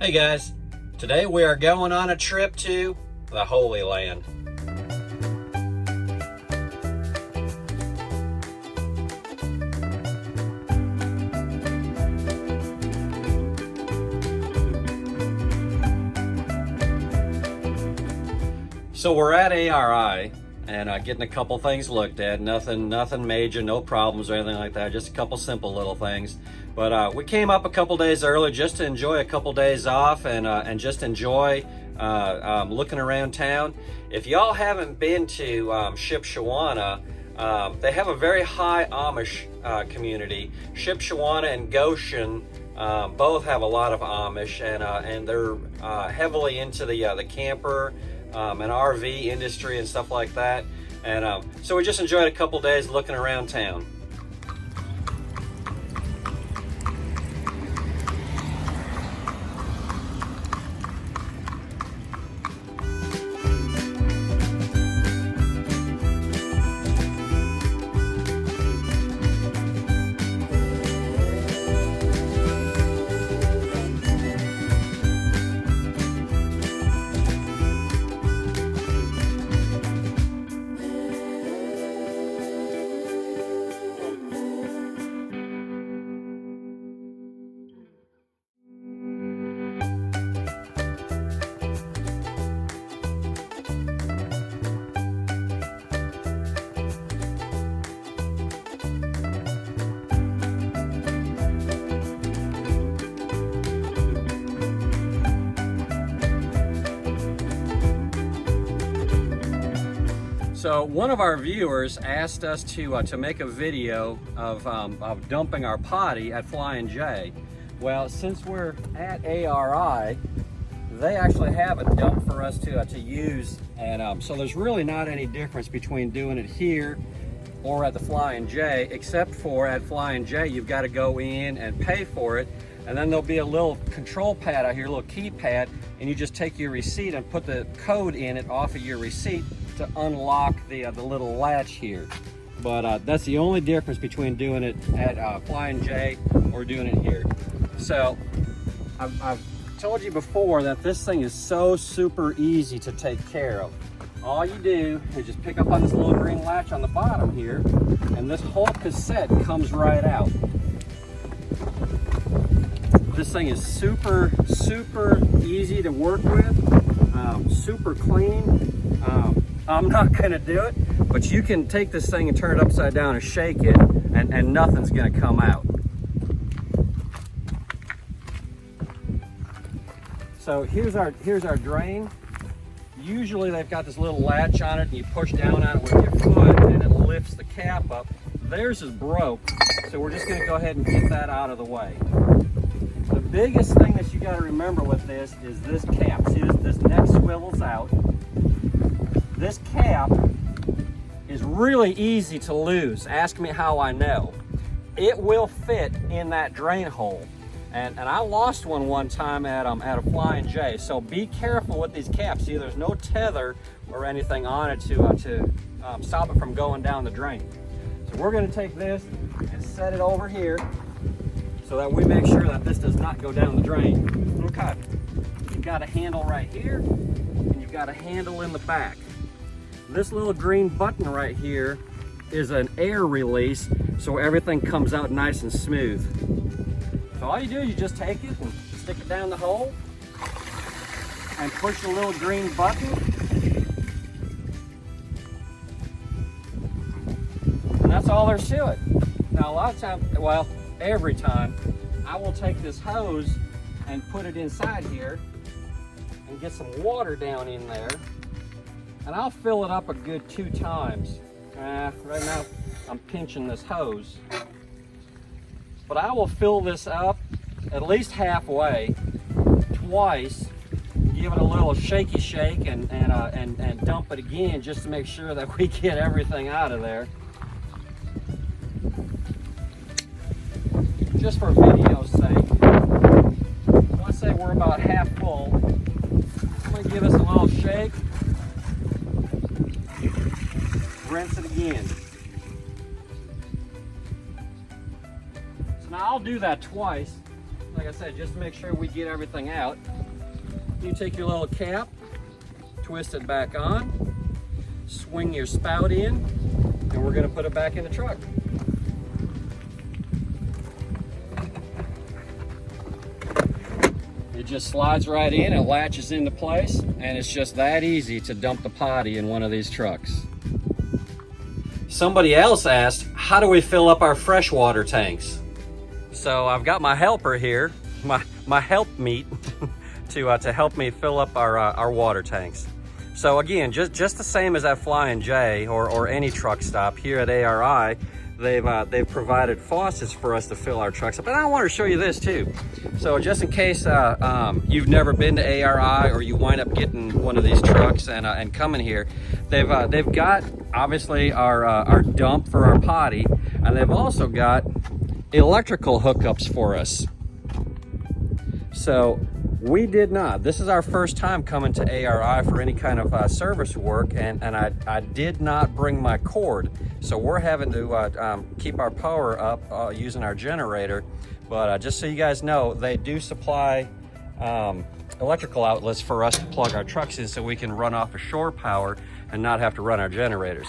Hey guys, today we are going on a trip to the Holy Land. So we're at ARI and getting a couple things looked at. Nothing major, no problems or anything like that. Just a couple simple little things. But we came up a couple days early just to enjoy a couple days off and just enjoy looking around town. If y'all haven't been to Shipshewana, they have a very high Amish community. Shipshewana and Goshen both have a lot of Amish, and they're heavily into the camper and RV industry and stuff like that. And so we just enjoyed a couple days looking around town. So one of our viewers asked us to make a video of dumping our potty at Flying J. Well, since we're at ARI, they actually have a dump for us to use, and so there's really not any difference between doing it here or at the Flying J, except for at Flying J you've got to go in and pay for it, and then there'll be a little control pad out here, a little keypad, and you just take your receipt and put the code in it off of your receipt to unlock the little latch here. But that's the only difference between doing it at Flying J or doing it here. So I've told you before that this thing is so super easy to take care of. All you do is just pick up on this little green latch on the bottom here, and this whole cassette comes right out. This thing is super easy to work with, super clean. I'm not gonna do it, but you can take this thing and turn it upside down and shake it, and nothing's gonna come out. So here's our drain. Usually they've got this little latch on it, and you push down on it with your foot, and it lifts the cap up. Theirs is broke, so we're just gonna go ahead and get that out of the way. The biggest thing that you gotta remember with this is this cap. See, this neck swivels out. This cap is really easy to lose. Ask me how I know. It will fit in that drain hole. And I lost one time at a Flying J. So be careful with these caps. See, there's no tether or anything on it to stop it from going down the drain. So we're gonna take this and set it over here so that we make sure that this does not go down the drain. Okay, you've got a handle right here, and you've got a handle in the back. This little green button right here is an air release, so everything comes out nice and smooth. So all you do is you just take it and stick it down the hole and push the little green button. And that's all there's to it. Now a lot of times, well, every time, I will take this hose and put it inside here and get some water down in there. And I'll fill it up a good 2 times. Right now I'm pinching this hose. But I will fill this up at least halfway, twice, give it a little shaky shake and dump it again just to make sure that we get everything out of there. Just for video's sake, let's say we're about half full. I'm going to give us a little shake. Rinse it again. So now I'll do that twice. like I said, just to make sure we get everything out, you take your little cap, twist it back on, swing your spout in, and we're gonna put it back in the truck. It just slides right in, it latches into place, and it's just that easy to dump the potty in one of these trucks. Somebody else asked, how do we fill up our freshwater tanks? So I've got my helper here, my helpmeet, to help me fill up our water tanks. So again, just the same as at Flying J or any truck stop here at ARI, they've provided faucets for us to fill our trucks up. And I want to show you this too. So just in case you've never been to ARI or you wind up getting one of these trucks and coming here, they've got obviously our dump for our potty, and they've also got electrical hookups for us. So we did not. This is our first time coming to ARI for any kind of service work, and I did not bring my cord. So we're having to keep our power up using our generator. But just so you guys know, they do supply electrical outlets for us to plug our trucks in so we can run off of shore power and not have to run our generators.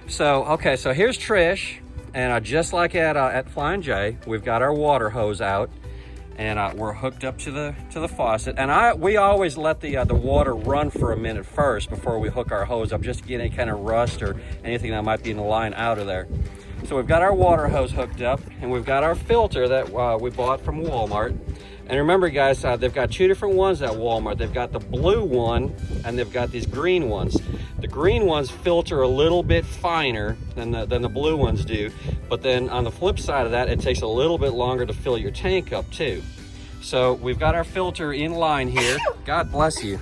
So, okay, so here's Trish, and just like at Flying J, we've got our water hose out. And we're hooked up to the faucet, and we always let the water run for a minute first before we hook our hose up, just to get any kind of rust or anything that might be in the line out of there. So we've got our water hose hooked up, and we've got our filter that we bought from Walmart. And remember, guys, they've got two different ones at Walmart. They've got the blue one, and they've got these green ones. The green ones filter a little bit finer than the blue ones do, but then on the flip side of that, it takes a little bit longer to fill your tank up too. So we've got our filter in line here. God bless you.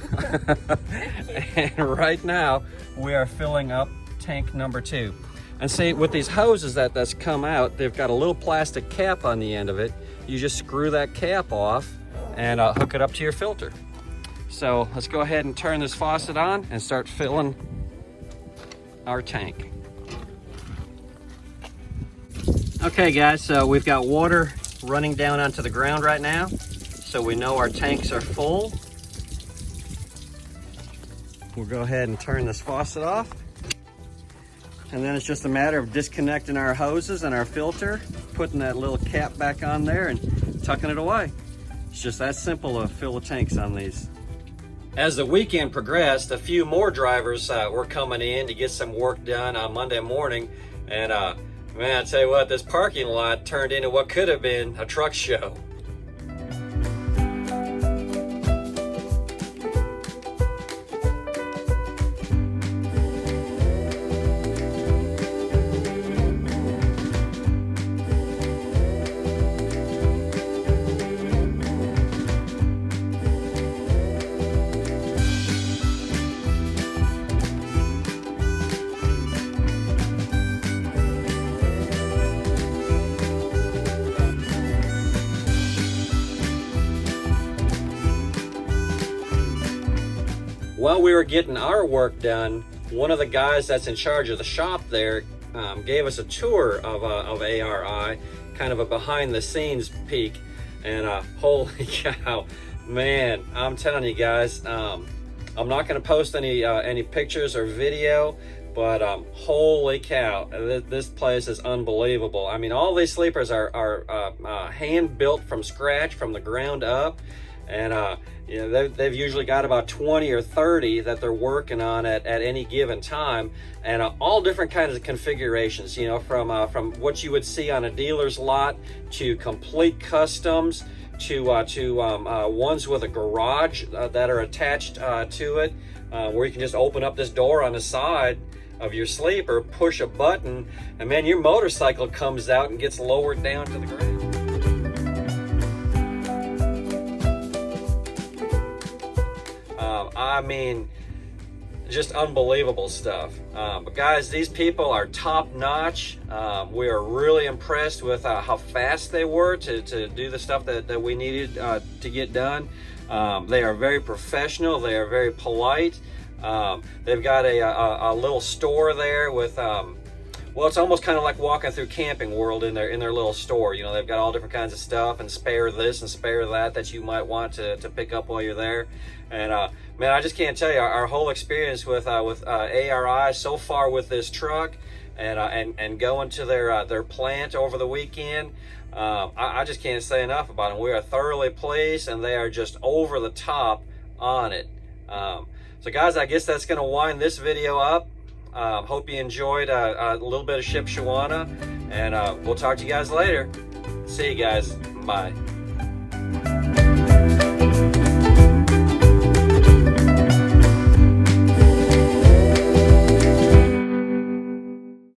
And right now, we are filling up tank number 2. And see, with these hoses that's come out, they've got a little plastic cap on the end of it. You just screw that cap off and hook it up to your filter. So let's go ahead and turn this faucet on and start filling our tank. Okay guys, so we've got water running down onto the ground right now. So we know our tanks are full. We'll go ahead and turn this faucet off. And then it's just a matter of disconnecting our hoses and our filter, putting that little cap back on there and tucking it away. It's just that simple to fill the tanks on these. As the weekend progressed, a few more drivers were coming in to get some work done on Monday morning. And man, I tell you what, this parking lot turned into what could have been a truck show. While we were getting our work done, one of the guys that's in charge of the shop there gave us a tour of ARI, kind of a behind the scenes peek, and holy cow, man, I'm telling you guys, I'm not going to post any pictures or video, but holy cow, this place is unbelievable. I mean, all these sleepers are hand built from scratch, from the ground up, and you know, they've usually got about 20 or 30 that they're working on at any given time, and all different kinds of configurations, you know, from what you would see on a dealer's lot to complete customs to ones with a garage that are attached to it, where you can just open up this door on the side of your sleeper, push a button, and man, your motorcycle comes out and gets lowered down to the ground. I mean, just unbelievable stuff. But guys, these people are top notch. We are really impressed with how fast they were to do the stuff that we needed to get done. They are very professional. They are very polite. They've got a little store there with well, it's almost kind of like walking through Camping World in their little store. You know, they've got all different kinds of stuff and spare this and spare that you might want to pick up while you're there. And man, I just can't tell you our whole experience with ARI so far with this truck and going to their plant over the weekend. I just can't say enough about them. We are thoroughly pleased, and they are just over the top on it. So guys, I guess that's going to wind this video up. Hope you enjoyed a little bit of Shipshawana, and we'll talk to you guys later. See you guys. Bye.